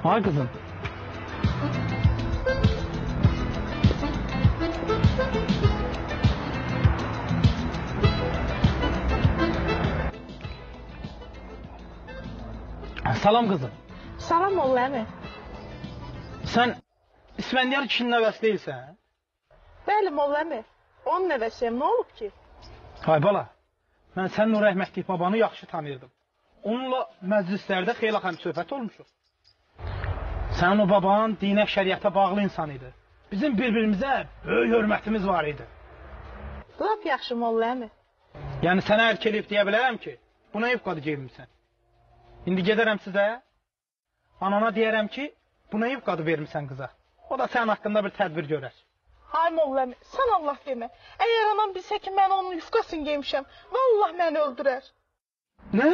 Ay kızım. Salam kızım. Salam Molla əmi. Sen İsfendiyar kişinin nəvəsi değilsən? Bəli Molla əmi. Onun nəvəsiyəm, nə olub ki? Hay bala, mən sənin o rəhmətlik babanı yaxşı tanıyırdım. Onunla məclislərdə xeyli həmsöhbət olmuşuq. Sənin o baban dinə, şəriətə bağlı insan idi. Bizim bir-birimizə böyük hörmətimiz var idi. Lap yaxşı Molla əmi. Yəni sənə ərk eləyib deyə bilərəm ki, buna ev qadı geyinmişsən. İndi gedərəm sizə, anana deyərəm ki, buna ev qadı vermişsən qıza. O da sənin haqqında bir tədbir görər. Hay Molla əmi, sən Allah demə. Əgər anam bilsə ki, mən onun yufkasını geymişəm, vallah məni öldürər. Nə?